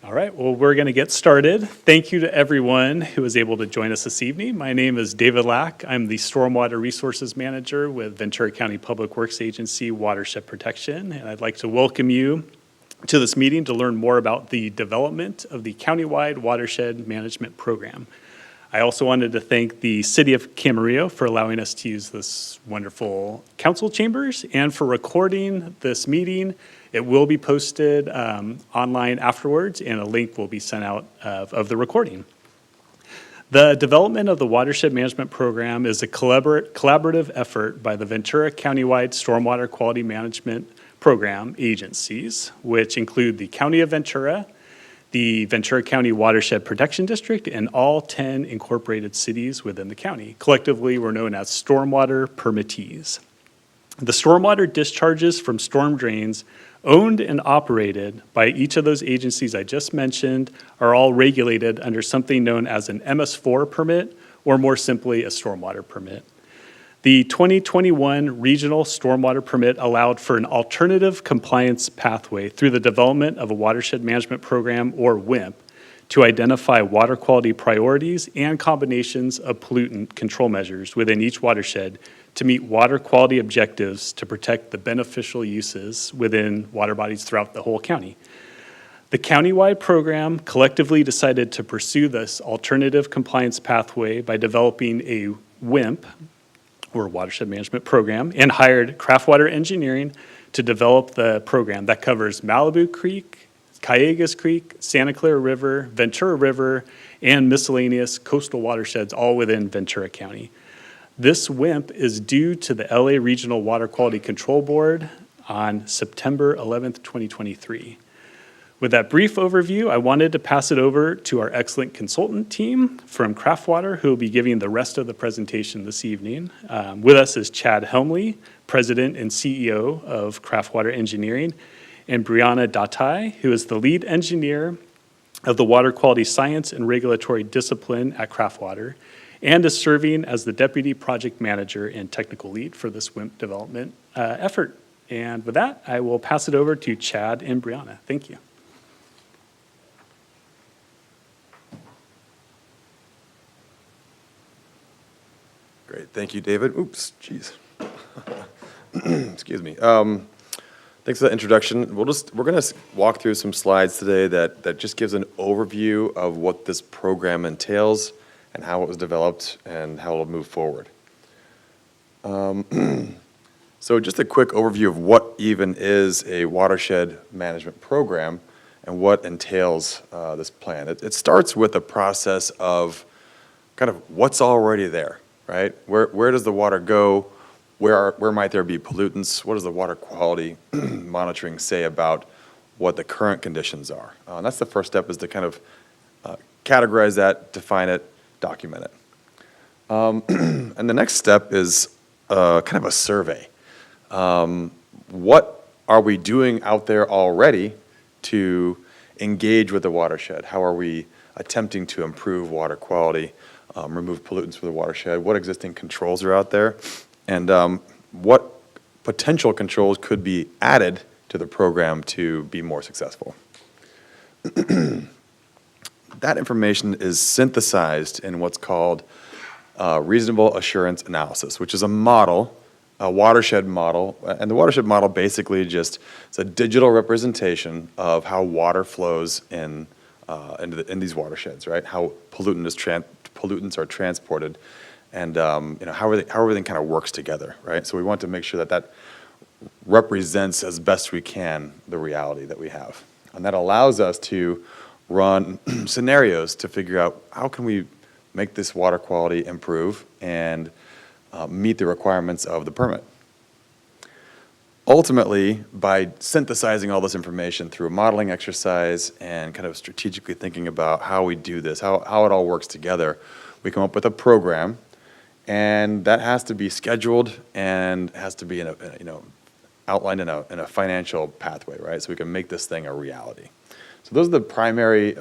All right, well, we're going to get started. Thank you to everyone who was able to join us this evening. My name is David Lack. I'm the Stormwater Resources Manager with Ventura County Public Works Agency Watershed Protection, and I'd like to welcome you to this meeting to learn more about the development of the Countywide Watershed Management Program. I also wanted to thank the City of Camarillo for allowing us to use this wonderful council chambers and for recording this meeting. It will be posted online afterwards, and a link will be sent out of the recording. The development of the Watershed Management Program is a collaborative effort by the Ventura Countywide Stormwater Quality Management Program agencies, which include the County of Ventura, the Ventura County Watershed Protection District, and all 10 incorporated cities within the county. Collectively, we're known as stormwater permittees. The stormwater discharges from storm drains owned and operated by each of those agencies I just mentioned are all regulated under something known as an MS4 permit, or more simply, a stormwater permit. The 2021 Regional Stormwater Permit allowed for an alternative compliance pathway through the development of a Watershed Management Program, or WIMP, to identify water quality priorities and combinations of pollutant control measures within each watershed to meet water quality objectives to protect the beneficial uses within water bodies throughout the whole county. The countywide program collectively decided to pursue this alternative compliance pathway by developing a WIMP, or Watershed Management Program, and hired Craftwater Engineering to develop the program that covers Malibu Creek, Calleguas Creek, Santa Clara River, Ventura River, and miscellaneous coastal watersheds all within Ventura County. This WIMP is due to the LA Regional Water Quality Control Board on September 11th, 2023. With that brief overview, I wanted to pass it over to our excellent consultant team from Craftwater, who will be giving the rest of the presentation this evening. With us is Chad Helmley, President and CEO of Craftwater Engineering, and Brianna Datai, who is the lead engineer of the Water Quality Science and Regulatory Discipline at Craftwater, and is serving as the Deputy Project Manager and Technical Lead for this WIMP development effort. And with that, I will pass it over to Chad and Brianna. Thank you. Great, thank you, David. Oops, geez. Excuse me. Thanks for that introduction. We're going to walk through some slides today that just gives an overview of what this program entails and how it was developed and how it'll move forward. So just a quick overview of what even is a watershed management program and what entails this plan. It starts with a process of kind of what's already there, right? Where does the water go? Where might there be pollutants? What does the water quality monitoring say about what the current conditions are? And that's the first step, is to kind of categorize that, define it, document it. And the next step is kind of a survey. What are we doing out there already to engage with the watershed? How are we attempting to improve water quality, remove pollutants from the watershed? What existing controls are out there? And what potential controls could be added to the program to be more successful? That information is synthesized in what's called reasonable assurance analysis, which is a model, a watershed model. And the watershed model basically just, it's a digital representation of how water flows in these watersheds, right? How pollutants are transported, and how everything kind of works together, right? So we want to make sure that represents as best we can the reality that we have. And that allows us to run scenarios to figure out how can we make this water quality improve and meet the requirements of the permit. Ultimately, by synthesizing all this information through a modeling exercise and kind of strategically thinking about how we do this, how it all works together, we come up with a program, and that has to be scheduled and has to be outlined in a financial pathway, right? So we can make this thing a reality. So those are the primary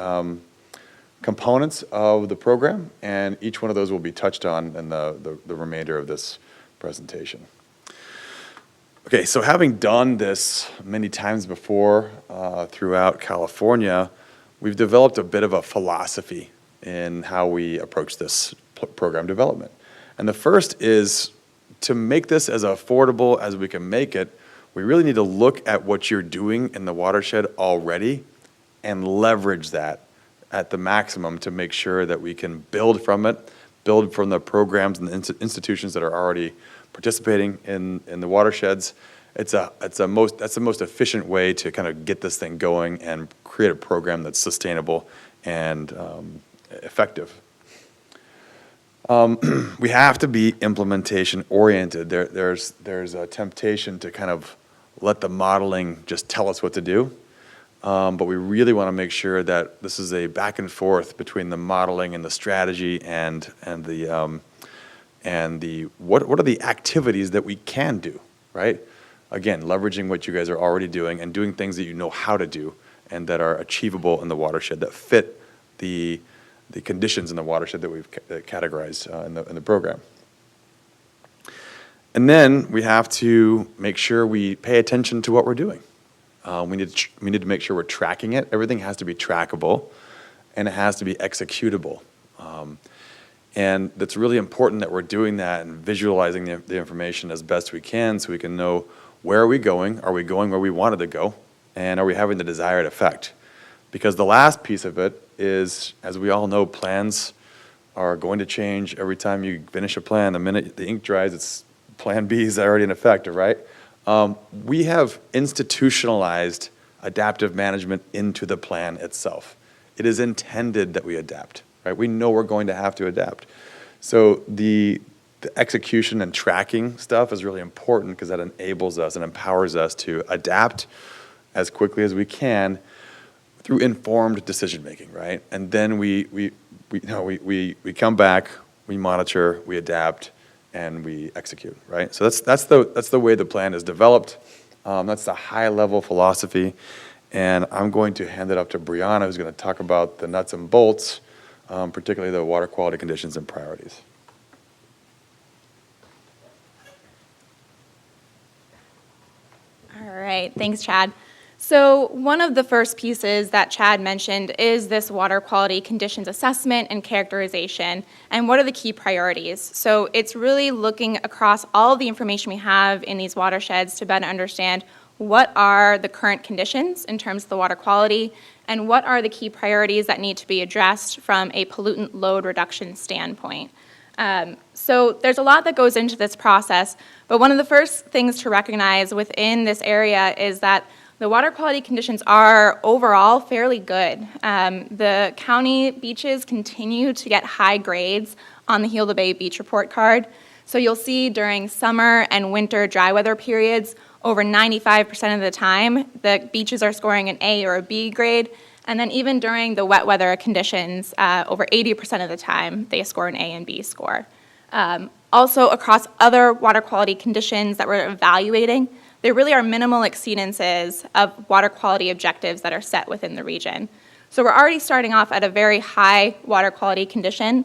components of the program, and each one of those will be touched on in the remainder of this presentation. Okay, so having done this many times before throughout California, we've developed a bit of a philosophy in how we approach this program development. And the first is to make this as affordable as we can make it, we really need to look at what you're doing in the watershed already and leverage that at the maximum to make sure that we can build from it, build from the programs and the institutions that are already participating in the watersheds. That's the most efficient way to kind of get this thing going and create a program that's sustainable and effective. We have to be implementation oriented. There's a temptation to kind of let the modeling just tell us what to do, but we really want to make sure that this is a back and forth between the modeling and the strategy and what are the activities that we can do, right? Again, leveraging what you guys are already doing and doing things that you know how to do and that are achievable in the watershed, that fit the conditions in the watershed that we've categorized in the program. And then we have to make sure we pay attention to what we're doing. We need to make sure we're tracking it. Everything has to be trackable, and it has to be executable. And that's really important that we're doing that and visualizing the information as best we can so we can know where are we going where we wanted to go, and are we having the desired effect? Because the last piece of it is, as we all know, plans are going to change every time you finish a plan. The minute the ink dries, it's Plan B is already in effect, right? We have institutionalized adaptive management into the plan itself. It is intended that we adapt, right? We know we're going to have to adapt. So the execution and tracking stuff is really important because that enables us and empowers us to adapt as quickly as we can through informed decision making, right? And then we come back, we monitor, we adapt, and we execute, right? So that's the way the plan is developed. That's the high level philosophy, and I'm going to hand it up to Brianna, who's going to talk about the nuts and bolts, particularly the water quality conditions and priorities. All right, thanks, Chad. So one of the first pieces that Chad mentioned is this water quality conditions assessment and characterization, and what are the key priorities. So it's really looking across all the information we have in these watersheds to better understand what are the current conditions in terms of the water quality, and what are the key priorities that need to be addressed from a pollutant load reduction standpoint. So there's a lot that goes into this process, but one of the first things to recognize within this area is that the water quality conditions are overall fairly good. The county beaches continue to get high grades on the Heal the Bay Beach Report Card. So you'll see during summer and winter dry weather periods, over 95% of the time, the beaches are scoring an A or a B grade. And then even during the wet weather conditions, over 80% of the time, they score an A and B score. Also, across other water quality conditions that we're evaluating, there really are minimal exceedances of water quality objectives that are set within the region. So we're already starting off at a very high water quality condition,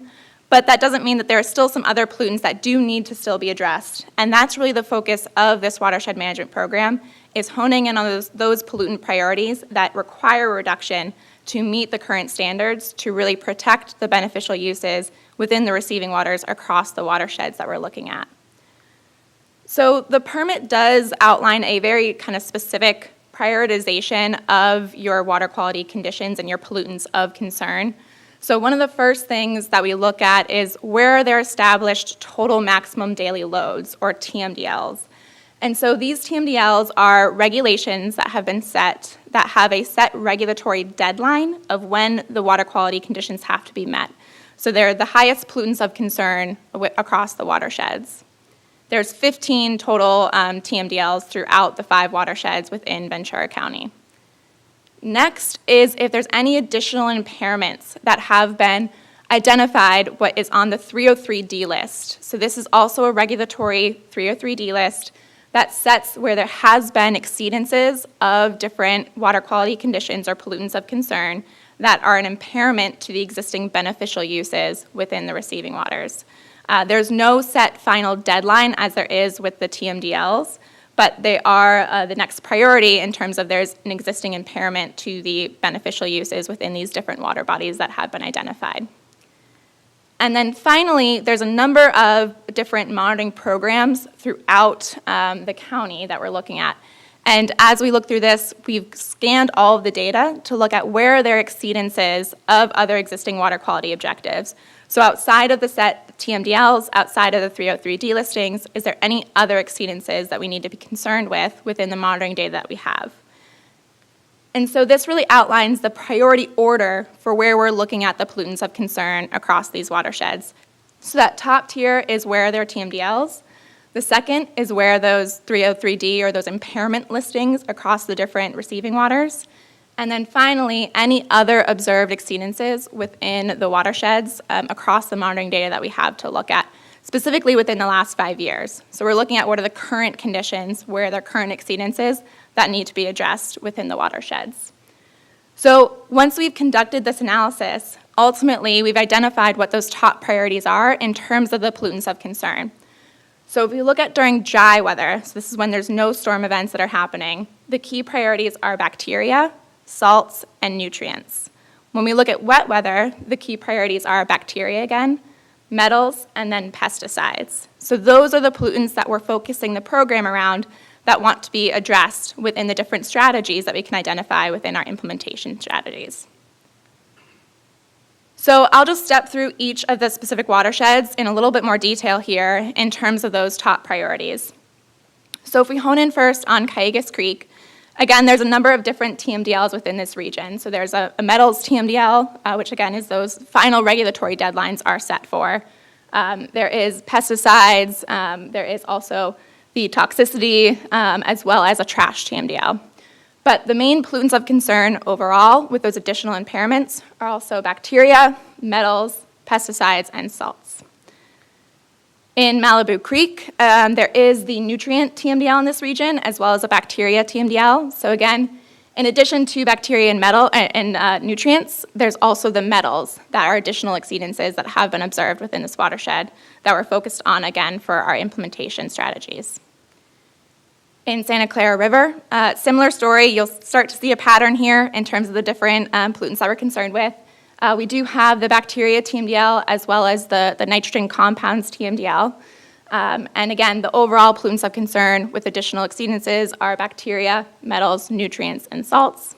but that doesn't mean that there are still some other pollutants that do need to still be addressed. And that's really the focus of this watershed management program, is honing in on those pollutant priorities that require reduction to meet the current standards to really protect the beneficial uses within the receiving waters across the watersheds that we're looking at. So the permit does outline a very kind of specific prioritization of your water quality conditions and your pollutants of concern. So one of the first things that we look at is where are there established total maximum daily loads, or TMDLs. And so these TMDLs are regulations that have been set that have a set regulatory deadline of when the water quality conditions have to be met. So they're the highest pollutants of concern across the watersheds. There's 15 total TMDLs throughout the 5 watersheds within Ventura County. Next is if there's any additional impairments that have been identified what is on the 303D list. So this is also a regulatory 303D list that sets where there has been exceedances of different water quality conditions or pollutants of concern that are an impairment to the existing beneficial uses within the receiving waters. There's no set final deadline as there is with the TMDLs, but they are the next priority in terms of there's an existing impairment to the beneficial uses within these different water bodies that have been identified. And then finally, there's a number of different monitoring programs throughout the county that we're looking at. And as we look through this, we've scanned all of the data to look at where there are exceedances of other existing water quality objectives. So outside of the set TMDLs, outside of the 303D listings, is there any other exceedances that we need to be concerned with within the monitoring data that we have? And so this really outlines the priority order for where we're looking at the pollutants of concern across these watersheds. So that top tier is where there are TMDLs. The second is where those 303D or those impairment listings across the different receiving waters. And then finally, any other observed exceedances within the watersheds across the monitoring data that we have to look at, specifically within the last 5 years. So we're looking at what are the current conditions, where there are current exceedances that need to be addressed within the watersheds. So once we've conducted this analysis, ultimately we've identified what those top priorities are in terms of the pollutants of concern. So if we look at during dry weather, so this is when there's no storm events that are happening, the key priorities are bacteria, salts, and nutrients. When we look at wet weather, the key priorities are bacteria again, metals, and then pesticides. So those are the pollutants that we're focusing the program around that want to be addressed within the different strategies that we can identify within our implementation strategies. So I'll just step through each of the specific watersheds in a little bit more detail here in terms of those top priorities. So if we hone in first on Calleguas Creek, again, there's a number of different TMDLs within this region. So there's a metals TMDL, which again is those final regulatory deadlines are set for. There is pesticides, there is also the toxicity, as well as a trash TMDL. But the main pollutants of concern overall with those additional impairments are also bacteria, metals, pesticides, and salts. In Malibu Creek, there is the nutrient TMDL in this region, as well as a bacteria TMDL. So again, in addition to bacteria and metal and nutrients, there's also the metals that are additional exceedances that have been observed within this watershed that we're focused on, again, for our implementation strategies. In Santa Clara River, similar story. You'll start to see a pattern here in terms of the different pollutants that we're concerned with. We do have the bacteria TMDL as well as the nitrogen compounds TMDL. And again, the overall pollutants of concern with additional exceedances are bacteria, metals, nutrients, and salts.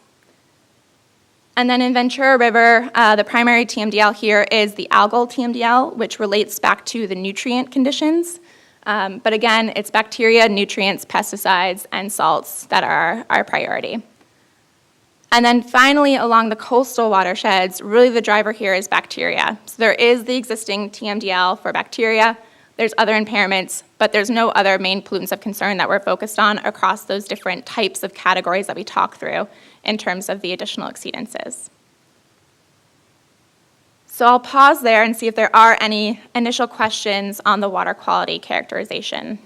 And then in Ventura River, the primary TMDL here is the algal TMDL, which relates back to the nutrient conditions. But again, it's bacteria, nutrients, pesticides, and salts that are our priority. And then finally, along the coastal watersheds, really the driver here is bacteria. So there is the existing TMDL for bacteria. There's other impairments, but there's no other main pollutants of concern that we're focused on across those different types of categories that we talk through in terms of the additional exceedances. So I'll pause there and see if there are any initial questions on the water quality characterization.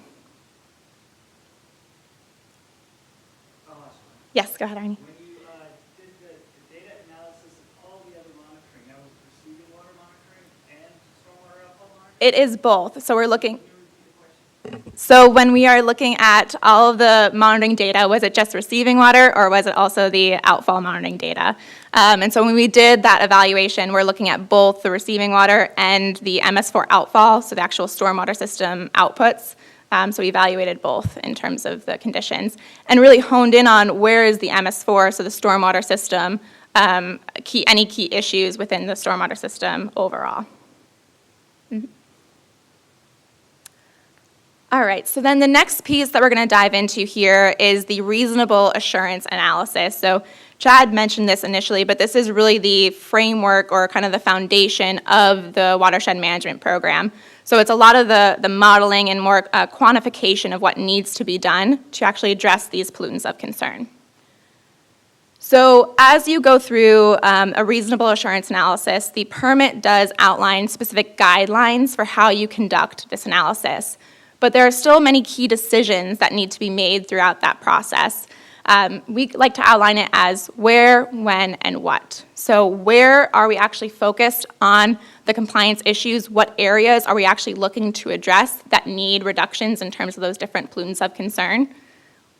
Yes, go ahead, Arnie. When you did the data analysis of all the other monitoring, that was receiving water monitoring and stormwater outfall monitoring? It is both. So we're looking. So when we are looking at all of the monitoring data, was it just receiving water or was it also the outfall monitoring data? And so when we did that evaluation, we're looking at both the receiving water and the MS4 outfall, so the actual stormwater system outputs. So we evaluated both in terms of the conditions and really honed in on where is the MS4, so the stormwater system, any key issues within the stormwater system overall. Mm-hmm. All right, so then the next piece that we're going to dive into here is the reasonable assurance analysis. So Chad mentioned this initially, but this is really the framework or kind of the foundation of the Watershed Management Program. So it's a lot of the modeling and more quantification of what needs to be done to actually address these pollutants of concern. So as you go through a reasonable assurance analysis, the permit does outline specific guidelines for how you conduct this analysis. But there are still many key decisions that need to be made throughout that process. We like to outline it as where, when, and what. So where are we actually focused on the compliance issues? What areas are we actually looking to address that need reductions in terms of those different pollutants of concern?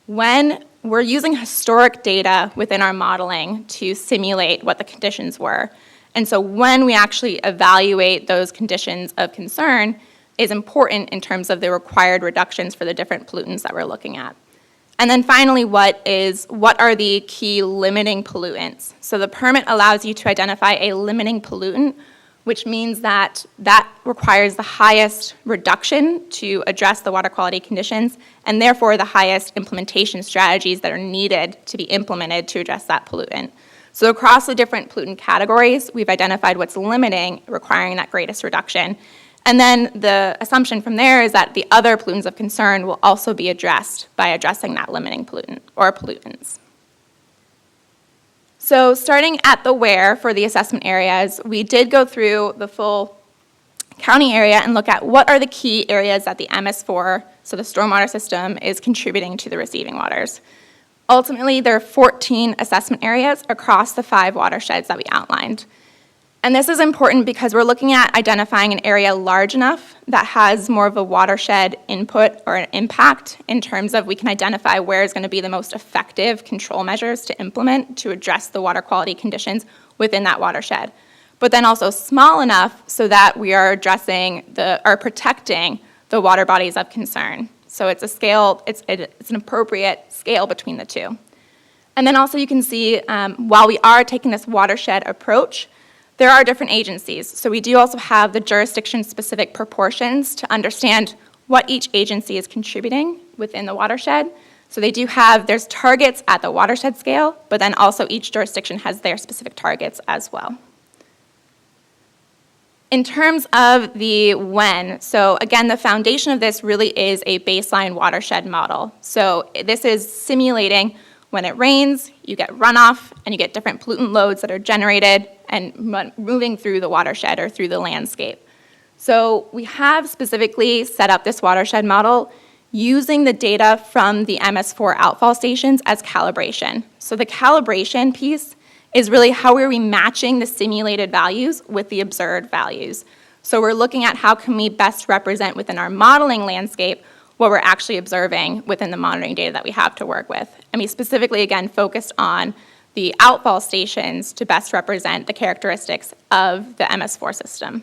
when we're using historic data within our modeling to simulate what the conditions were. And so when we actually evaluate those conditions of concern is important in terms of the required reductions for the different pollutants that we're looking at. And then finally, what are the key limiting pollutants? So the permit allows you to identify a limiting pollutant, which means that requires the highest reduction to address the water quality conditions, and therefore the highest implementation strategies that are needed to be implemented to address that pollutant. So across the different pollutant categories, we've identified what's limiting, requiring that greatest reduction. And then the assumption from there is that the other pollutants of concern will also be addressed by addressing that limiting pollutant or pollutants. So starting at the where for the assessment areas, we did go through the full county area and look at what are the key areas that the MS4, so the stormwater system, is contributing to the receiving waters. Ultimately, there are 14 assessment areas across the 5 watersheds that we outlined. And this is important because we're looking at identifying an area large enough that has more of a watershed input or an impact in terms of we can identify where is going to be the most effective control measures to implement to address the water quality conditions within that watershed. But then also small enough so that we are addressing or protecting the water bodies of concern. So it's a scale, it's an appropriate scale between the two. And then also you can see while we are taking this watershed approach, there are different agencies. So we do also have the jurisdiction-specific proportions to understand what each agency is contributing within the watershed. So they do have, there's targets at the watershed scale, but then also each jurisdiction has their specific targets as well. In terms of the when, so again, the foundation of this really is a baseline watershed model. So this is simulating when it rains, you get runoff, and you get different pollutant loads that are generated and moving through the watershed or through the landscape. So we have specifically set up this watershed model using the data from the MS4 outfall stations as calibration. So the calibration piece is really how are we matching the simulated values with the observed values. So we're looking at how can we best represent within our modeling landscape what we're actually observing within the monitoring data that we have to work with. And we specifically, again, focused on the outfall stations to best represent the characteristics of the MS4 system.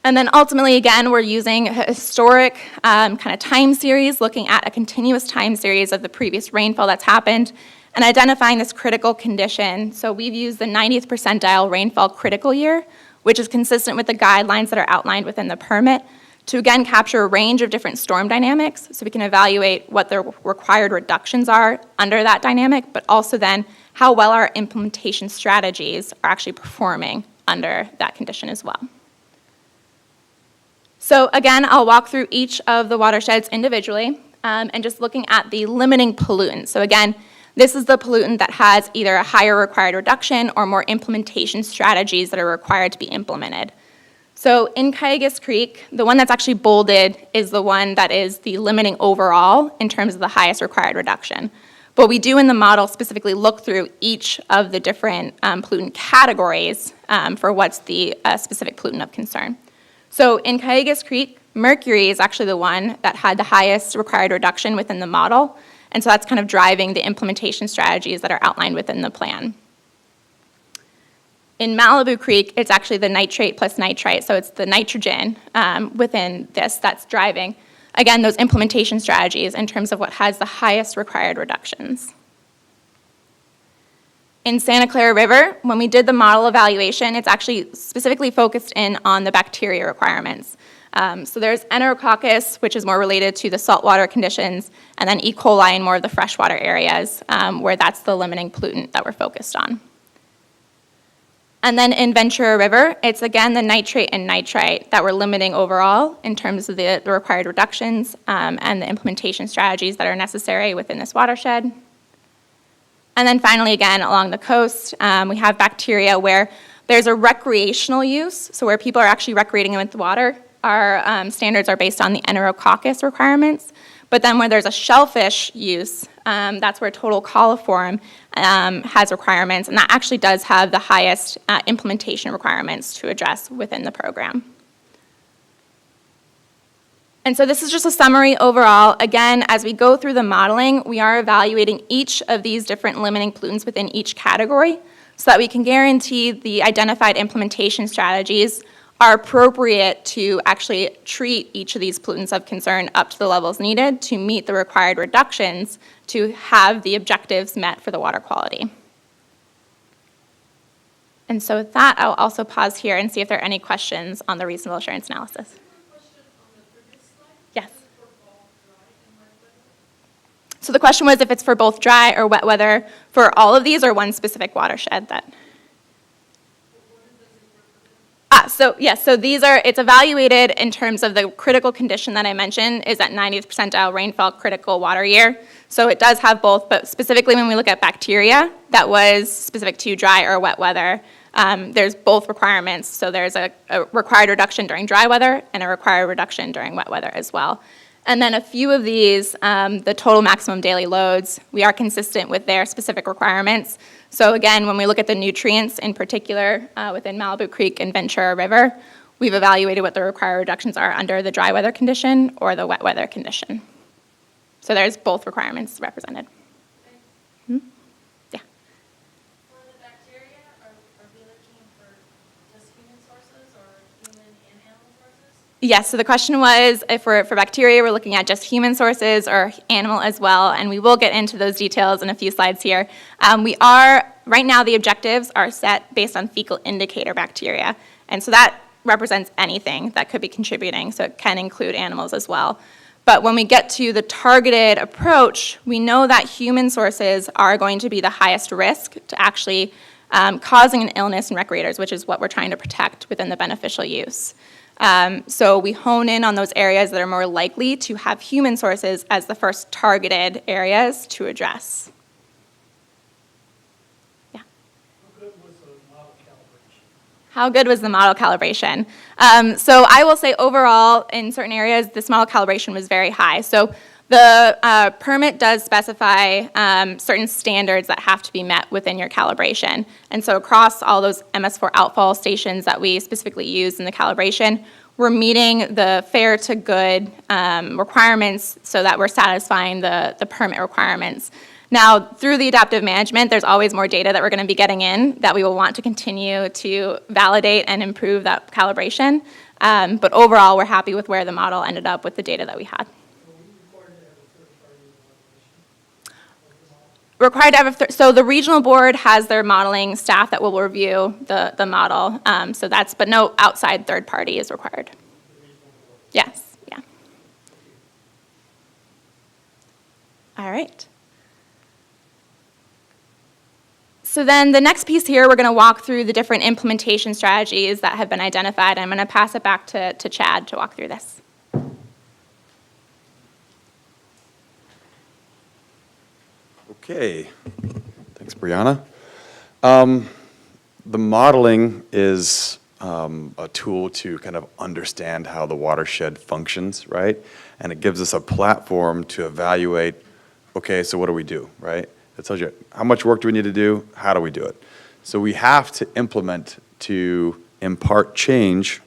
And then ultimately, again, we're using a historic kind of time series, looking at a continuous time series of the previous rainfall that's happened, and identifying this critical condition. So we've used the 90th percentile rainfall critical year, which is consistent with the guidelines that are outlined within the permit, to again capture a range of different storm dynamics so we can evaluate what the required reductions are under that dynamic, but also then how well our implementation strategies are actually performing under that condition as well. So again, I'll walk through each of the watersheds individually and just looking at the limiting pollutants. So again, this is the pollutant that has either a higher required reduction or more implementation strategies that are required to be implemented. So in Calleguas Creek, the one that's actually bolded is the one that is the limiting overall in terms of the highest required reduction. But we do in the model specifically look through each of the different pollutant categories for what's the specific pollutant of concern. So in Calleguas Creek, mercury is actually the one that had the highest required reduction within the model, and so that's kind of driving the implementation strategies that are outlined within the plan. In Malibu Creek, it's actually the nitrate plus nitrite, so it's the nitrogen within this that's driving, again, those implementation strategies in terms of what has the highest required reductions. In Santa Clara River, when we did the model evaluation, it's actually specifically focused in on the bacteria requirements. So there's Enterococcus, which is more related to the saltwater conditions, and then E. coli in more of the freshwater areas, where that's the limiting pollutant that we're focused on. And then in Ventura River, it's again the nitrate and nitrite that we're limiting overall in terms of the required reductions and the implementation strategies that are necessary within this watershed. And then finally, again, along the coast, we have bacteria where there's a recreational use, so where people are actually recreating with the water. Our standards are based on the Enterococcus requirements. But then when there's a shellfish use, that's where total coliform has requirements, and that actually does have the highest implementation requirements to address within the program. And so this is just a summary overall. Again, as we go through the modeling, we are evaluating each of these different limiting pollutants within each category so that we can guarantee the identified implementation strategies are appropriate to actually treat each of these pollutants of concern up to the levels needed to meet the required reductions to have the objectives met for the water quality. And so with that, I'll also pause here and see if there are any questions on the reasonable assurance analysis. Yes. So the question was if it's for both dry or wet weather for all of these or one specific watershed that. So these are, it's evaluated in terms of the critical condition that I mentioned is at 90th percentile rainfall critical water year. So it does have both, but specifically when we look at bacteria, that was specific to dry or wet weather. There's both requirements. So there's a required reduction during dry weather and a required reduction during wet weather as well. And then a few of these, the total maximum daily loads, we are consistent with their specific requirements. So again, when we look at the nutrients in particular within Malibu Creek and Ventura River, we've evaluated what the required reductions are under the dry weather condition or the wet weather condition. So there's both requirements represented. Yeah. For the bacteria, are we looking for just human sources or human and animal sources? Yes, so the question was if for bacteria, we're looking at just human sources or animal as well, and we will get into those details in a few slides here. Right now the objectives are set based on fecal indicator bacteria, and so that represents anything that could be contributing, so it can include animals as well. But when we get to the targeted approach, we know that human sources are going to be the highest risk to actually causing an illness in recreators, which is what we're trying to protect within the beneficial use. So we hone in on those areas that are more likely to have human sources as the first targeted areas to address. Yeah. How good was the model calibration? So I will say overall, in certain areas, this model calibration was very high. So the permit does specify certain standards that have to be met within your calibration. And so across all those MS4 outfall stations that we specifically use in the calibration, we're meeting the fair to good requirements so that we're satisfying the permit requirements. Now, through the adaptive management, there's always more data that we're going to be getting in that we will want to continue to validate and improve that calibration. But overall, we're happy with where the model ended up with the data that we had. Required to have so the regional board has their modeling staff that will review the model. But no outside third party is required. Yes, yeah. All right. So then the next piece here, we're going to walk through the different implementation strategies that have been identified. I'm going to pass it back to Chad to walk through this. Okay, thanks, Brianna. The modeling is a tool to kind of understand how the watershed functions, right? And it gives us a platform to evaluate, okay, so what do we do, right? It tells you how much work do we need to do, how do we do it? So we have to implement to impart change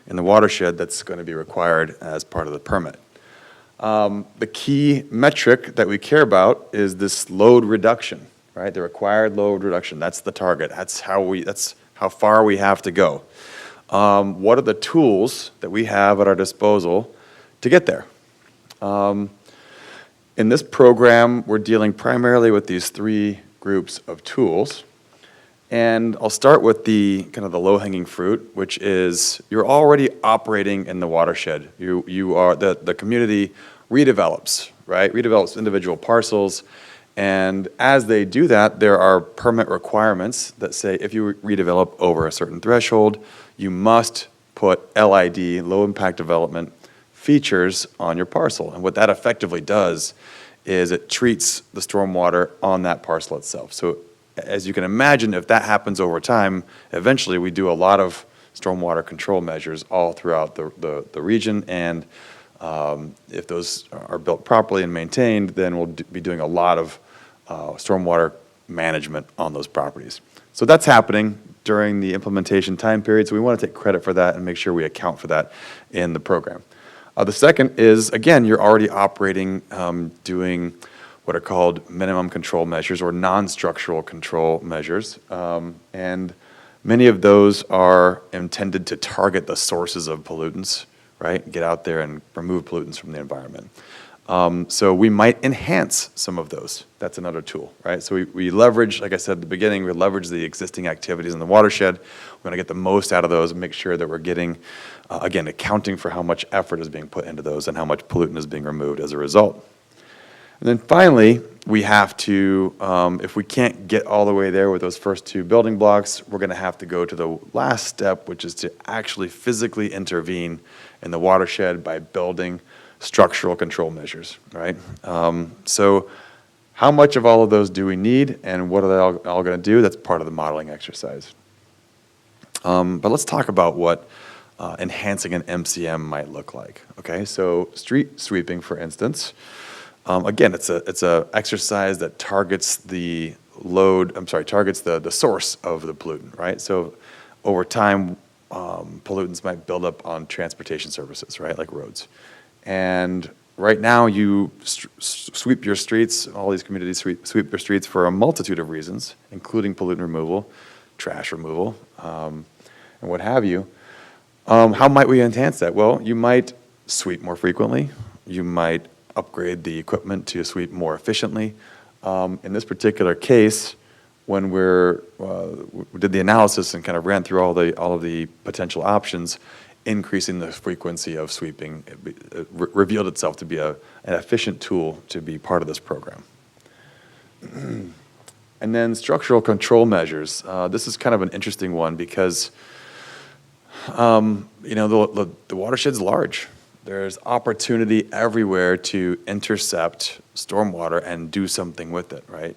in the watershed that's going to be required as part of the permit. The key metric that we care about is this load reduction, right? The required load reduction. That's the target. That's how far we have to go. What are the tools that we have at our disposal to get there? In this program, we're dealing primarily with these three groups of tools. And I'll start with the kind of the low-hanging fruit, which is you're already operating in the watershed. You are the community redevelops, right? Redevelops individual parcels, and as they do that, there are permit requirements that say if you redevelop over a certain threshold, you must put LID, low impact development features on your parcel. And what that effectively does is it treats the stormwater on that parcel itself. So as you can imagine, if that happens over time, eventually we do a lot of stormwater control measures all throughout the region, and if those are built properly and maintained, then we'll be doing a lot of stormwater management on those properties. So that's happening during the implementation time period, so we want to take credit for that and make sure we account for that in the program. The second is, again, you're already operating, doing what are called minimum control measures or non-structural control measures. And many of those are intended to target the sources of pollutants, right? Get out there and remove pollutants from the environment. So we might enhance some of those. That's another tool, right? So we leverage, like I said at the beginning, we leverage the existing activities in the watershed. We're going to get the most out of those and make sure that we're getting, again, accounting for how much effort is being put into those and how much pollutant is being removed as a result. And then finally, we have to, if we can't get all the way there with those first two building blocks, we're going to have to go to the last step, which is to actually physically intervene in the watershed by building structural control measures, right? So how much of all of those do we need, and what are they all going to do? That's part of the modeling exercise. But let's talk about what enhancing an MCM might look like, okay? So street sweeping, for instance, again, it's a exercise that targets the the source of the pollutant, right? So over time, pollutants might build up on transportation services, right, like roads. And right now, you sweep your streets, all these communities sweep their streets for a multitude of reasons, including pollutant removal, trash removal, and what have you. How might we enhance that? Well, you might sweep more frequently. You might upgrade the equipment to sweep more efficiently. In this particular case, when we did the analysis and kind of ran through all of the potential options, increasing the frequency of sweeping it revealed itself to be an efficient tool to be part of this program. And then structural control measures. This is kind of an interesting one because the watershed's large. There's opportunity everywhere to intercept stormwater and do something with it, right?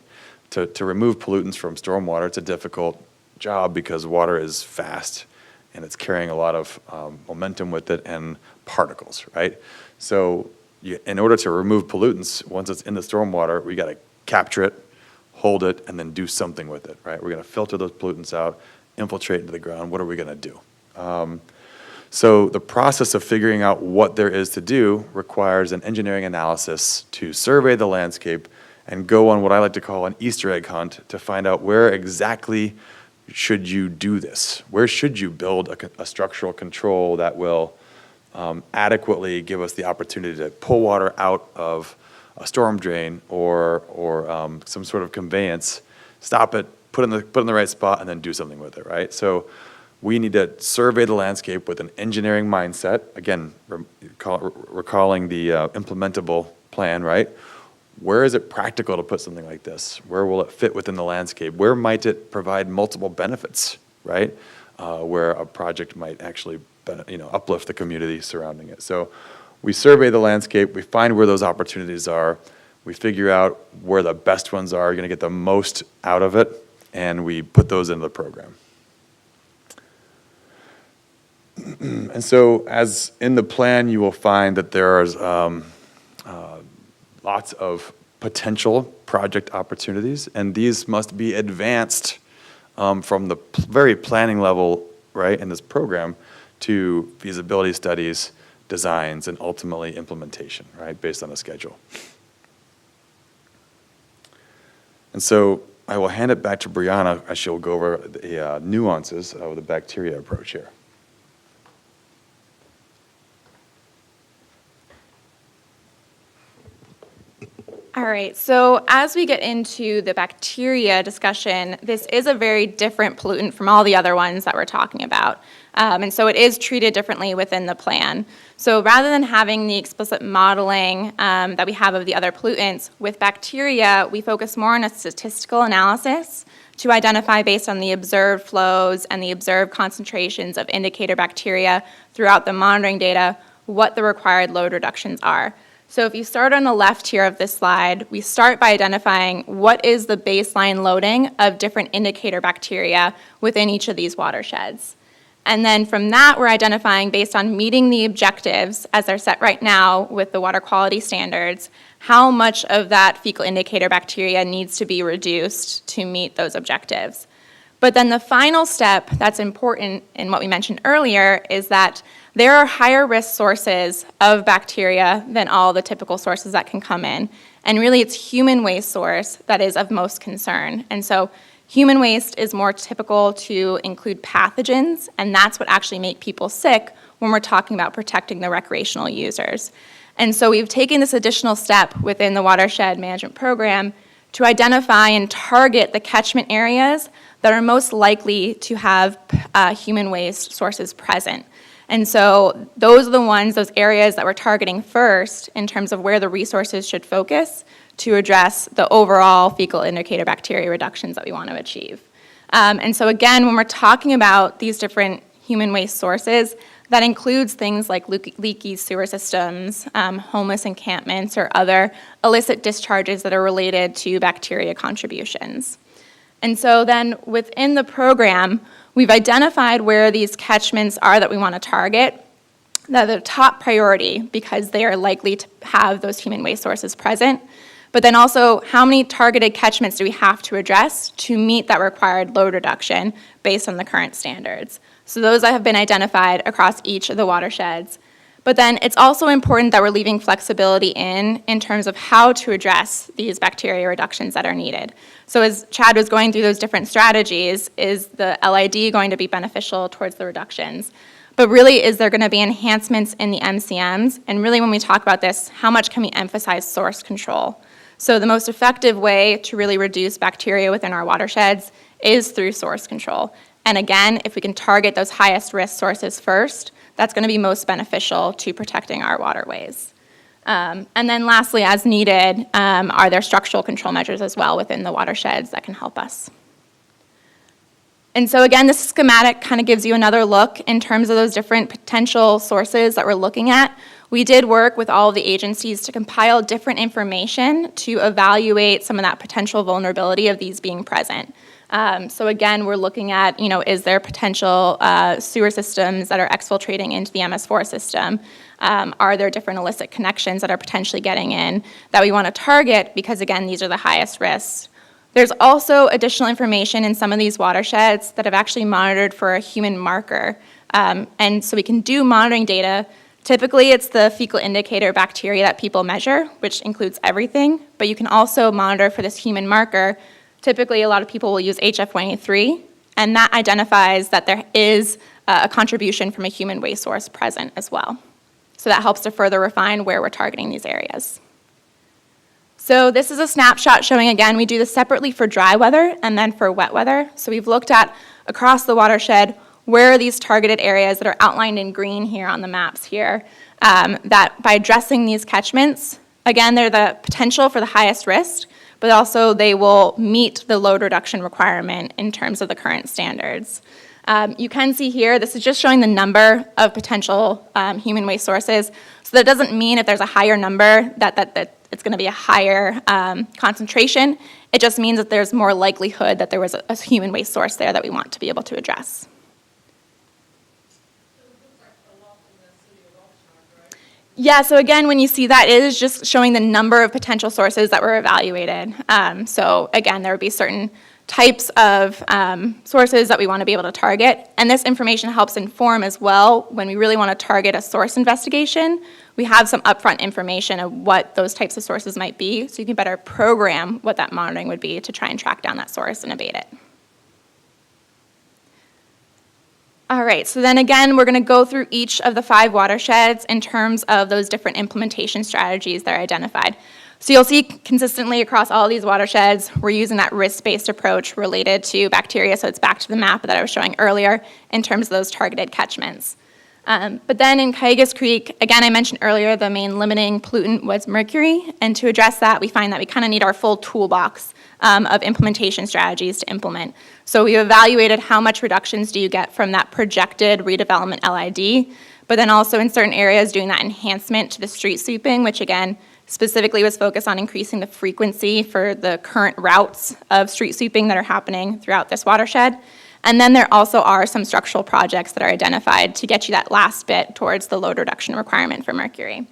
To remove pollutants from stormwater, it's a difficult job because water is fast and it's carrying a lot of momentum with it and particles, right? So in order to remove pollutants, once it's in the stormwater, we got to capture it, hold it, and then do something with it, right? We're going to filter those pollutants out, infiltrate into the ground. What are we going to do? So the process of figuring out what there is to do requires an engineering analysis to survey the landscape and go on what I like to call an Easter egg hunt to find out where exactly should you do this? Where should you build a structural control that will adequately give us the opportunity to pull water out of a storm drain or some sort of conveyance, stop it, put it in the right spot, and then do something with it, right? So we need to survey the landscape with an engineering mindset. Again, recalling the implementable plan, right? Where is it practical to put something like this? Where will it fit within the landscape? Where might it provide multiple benefits, right? Where a project might actually uplift the community surrounding it. So we survey the landscape, we find where those opportunities are, we figure out where the best ones are, you're gonna get the most out of it, and we put those into the program. And so as in the plan, you will find that there is lots of potential project opportunities, and these must be advanced from the very planning level, right, in this program to feasibility studies, designs, and ultimately implementation, right, based on a schedule. And so I will hand it back to Brianna as she'll go over the nuances of the bacteria approach here. All right, so as we get into the bacteria discussion, this is a very different pollutant from all the other ones that we're talking about. And so it is treated differently within the plan. So rather than having the explicit modeling that we have of the other pollutants, with bacteria, we focus more on a statistical analysis to identify based on the observed flows and the observed concentrations of indicator bacteria throughout the monitoring data, what the required load reductions are. So if you start on the left here of this slide, we start by identifying what is the baseline loading of different indicator bacteria within each of these watersheds. And then from that, we're identifying based on meeting the objectives as they're set right now with the water quality standards, how much of that fecal indicator bacteria needs to be reduced to meet those objectives. But then the final step that's important in what we mentioned earlier is that there are higher risk sources of bacteria than all the typical sources that can come in. And really it's human waste source that is of most concern. And so human waste is more typical to include pathogens, and that's what actually make people sick when we're talking about protecting the recreational users. And so we've taken this additional step within the Watershed Management Program to identify and target the catchment areas that are most likely to have human waste sources present. And so those are the ones, those areas that we're targeting first in terms of where the resources should focus to address the overall fecal indicator bacteria reductions that we want to achieve. And so again, when we're talking about these different human waste sources, that includes things like leaky sewer systems, homeless encampments, or other illicit discharges that are related to bacteria contributions. And so then within the program, we've identified where these catchments are that we want to target. They're the top priority because they are likely to have those human waste sources present. But then also, how many targeted catchments do we have to address to meet that required load reduction based on the current standards? So those have been identified across each of the watersheds. But then it's also important that we're leaving flexibility in terms of how to address these bacteria reductions that are needed. So as Chad was going through those different strategies, is the LID going to be beneficial towards the reductions? But really, is there going to be enhancements in the MCMs? And really, when we talk about this, how much can we emphasize source control? So the most effective way to really reduce bacteria within our watersheds is through source control. And again, if we can target those highest risk sources first, that's going to be most beneficial to protecting our waterways. And then lastly, as needed, are there structural control measures as well within the watersheds that can help us? And so again, this schematic kind of gives you another look in terms of those different potential sources that we're looking at. We did work with all of the agencies to compile different information to evaluate some of that potential vulnerability of these being present. So again, we're looking at, is there potential sewer systems that are exfiltrating into the MS4 system? Are there different illicit connections that are potentially getting in that we want to target because, again, these are the highest risks? There's also additional information in some of these watersheds that have actually monitored for a human marker. And so we can do monitoring data. Typically, it's the fecal indicator bacteria that people measure, which includes everything. But you can also monitor for this human marker. Typically, a lot of people will use HF183, and that identifies that there is a contribution from a human waste source present as well. So that helps to further refine where we're targeting these areas. So this is a snapshot showing, again, we do this separately for dry weather and then for wet weather. So we've looked at across the watershed, where are these targeted areas that are outlined in green here on the maps here, that by addressing these catchments, again, they're the potential for the highest risk, but also they will meet the load reduction requirement in terms of the current standards. You can see here, this is just showing the number of potential human waste sources. So that doesn't mean if there's a higher number that it's going to be a higher concentration. It just means that there's more likelihood that there was a human waste source there that we want to be able to address. Yeah, so again, when you see that, it is just showing the number of potential sources that were evaluated. So again, there would be certain types of sources that we want to be able to target, and this information helps inform as well when we really want to target a source investigation. We have some upfront information of what those types of sources might be, so you can better program what that monitoring would be to try and track down that source and abate it. All right, so then again, we're going to go through each of the 5 watersheds in terms of those different implementation strategies that are identified. So you'll see consistently across all these watersheds, we're using that risk-based approach related to bacteria, so it's back to the map that I was showing earlier in terms of those targeted catchments. But then in Calleguas Creek, again, I mentioned earlier the main limiting pollutant was mercury, and to address that, we find that we kind of need our full toolbox of implementation strategies to implement. So we evaluated how much reductions do you get from that projected redevelopment LID, but then also in certain areas doing that enhancement to the street sweeping, which again, specifically was focused on increasing the frequency for the current routes of street sweeping that are happening throughout this watershed. And then there also are some structural projects that are identified to get you that last bit towards the load reduction requirement for mercury.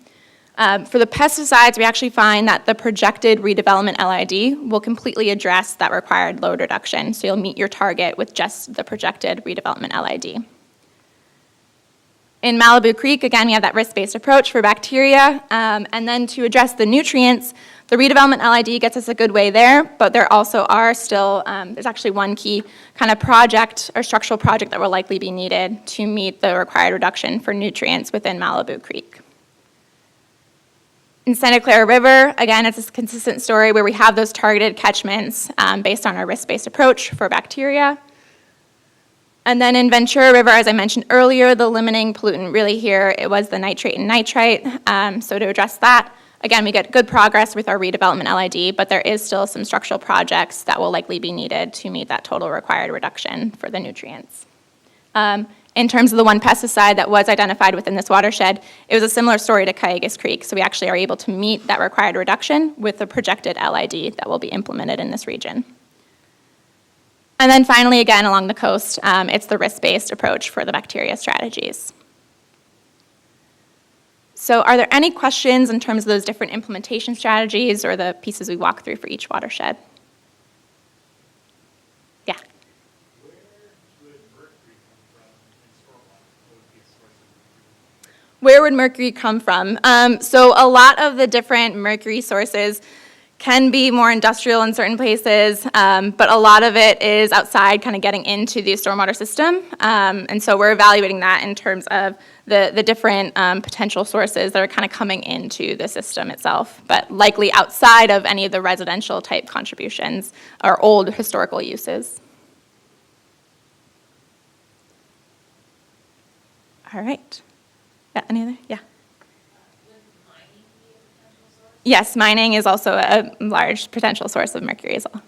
For the pesticides, we actually find that the projected redevelopment LID will completely address that required load reduction, so you'll meet your target with just the projected redevelopment LID. In Malibu Creek, again, we have that risk-based approach for bacteria, and then to address the nutrients, the redevelopment LID gets us a good way there, but there also are still, there's actually one key kind of project or structural project that will likely be needed to meet the required reduction for nutrients within Malibu Creek. In Santa Clara River, again, it's a consistent story where we have those targeted catchments based on our risk-based approach for bacteria. And then in Ventura River, as I mentioned earlier, the limiting pollutant really here, it was the nitrate and nitrite. So to address that, again, we get good progress with our redevelopment LID, but there is still some structural projects that will likely be needed to meet that total required reduction for the nutrients. In terms of the one pesticide that was identified within this watershed, it was a similar story to Calleguas Creek, so we actually are able to meet that required reduction with the projected LID that will be implemented in this region. And then finally, again, along the coast, it's the risk-based approach for the bacteria strategies. So are there any questions in terms of those different implementation strategies or the pieces we walk through for each watershed? Yeah. Where would mercury come from? So a lot of the different mercury sources can be more industrial in certain places, but a lot of it is outside, kind of getting into the stormwater system. And so we're evaluating that in terms of the different potential sources that are kind of coming into the system itself, but likely outside of any of the residential type contributions or old historical uses. All right. Yeah, any other? Yeah. Yes, mining is also a large potential source of mercury as well.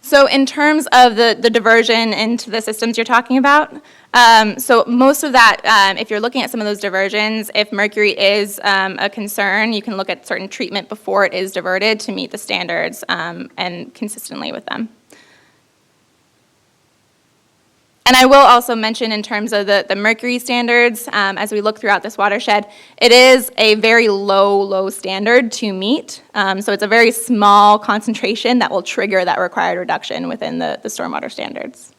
So in terms of the diversion into the systems you're talking about, so most of that, if you're looking at some of those diversions, if mercury is a concern, you can look at certain treatment before it is diverted to meet the standards and consistently with them. And I will also mention in terms of the mercury standards, as we look throughout this watershed, it is a very low standard to meet. So it's a very small concentration that will trigger that required reduction within the stormwater standards.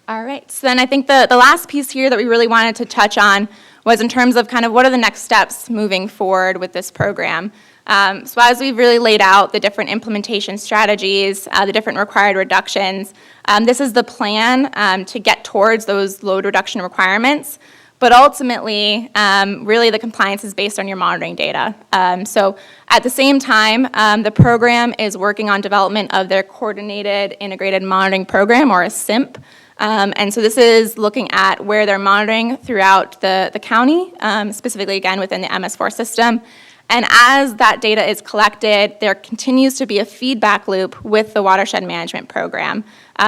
All right, so then I think the last piece here that we really wanted to touch on was in terms of kind of what are the next steps moving forward with this program. So as we've really laid out the different implementation strategies, the different required reductions, this is the plan to get towards those load reduction requirements. But ultimately, really the compliance is based on your monitoring data. So at the same time, the program is working on development of their Coordinated Integrated Monitoring Program, or a CIMP. And so this is looking at where they're monitoring throughout the county, specifically again within the MS4 system. And as that data is collected, there continues to be a feedback loop with the Watershed Management Program.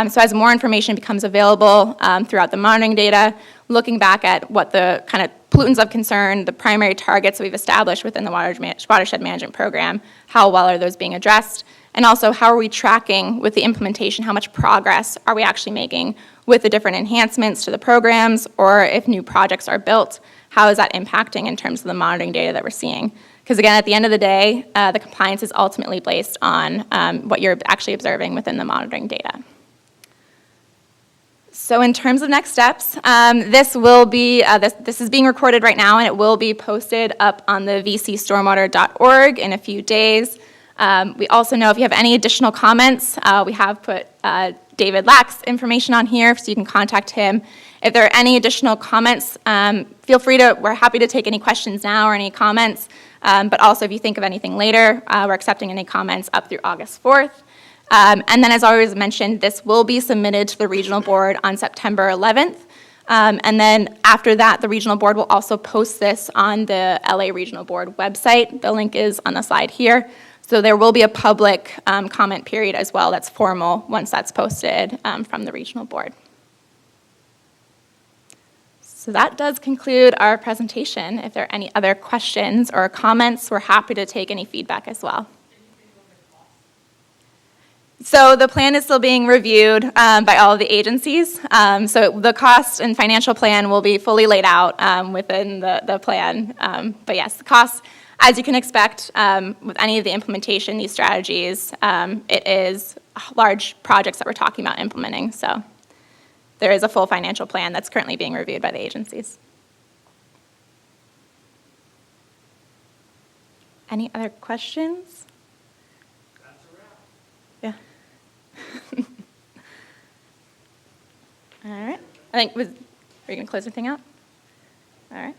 So as more information becomes available throughout the monitoring data, looking back at what the kind of pollutants of concern, the primary targets that we've established within the Watershed Management Program, how well are those being addressed, and also how are we tracking with the implementation, how much progress are we actually making with the different enhancements to the programs, or if new projects are built, how is that impacting in terms of the monitoring data that we're seeing? Because again, at the end of the day, the compliance is ultimately based on what you're actually observing within the monitoring data. So in terms of next steps, this will be, this is being recorded right now, and it will be posted up on the vcstormwater.org in a few days. We also know if you have any additional comments, we have put David Lack's information on here, so you can contact him. If there are any additional comments, feel free to, we're happy to take any questions now or any comments, but also if you think of anything later, we're accepting any comments up through August 4th. And then as always mentioned, this will be submitted to the regional board on September 11th. And then after that, the regional board will also post this on the LA Regional Board website. The link is on the slide here. So there will be a public comment period as well that's formal once that's posted from the regional board. So that does conclude our presentation. If there are any other questions or comments, we're happy to take any feedback as well. So the plan is still being reviewed by all of the agencies. So the cost and financial plan will be fully laid out within the plan. But yes, the costs, as you can expect with any of the implementation, these strategies, it is large projects that we're talking about implementing. So there is a full financial plan that's currently being reviewed by the agencies. Any other questions? That's a wrap. Yeah. All right. I think, were you going to close anything out? All right.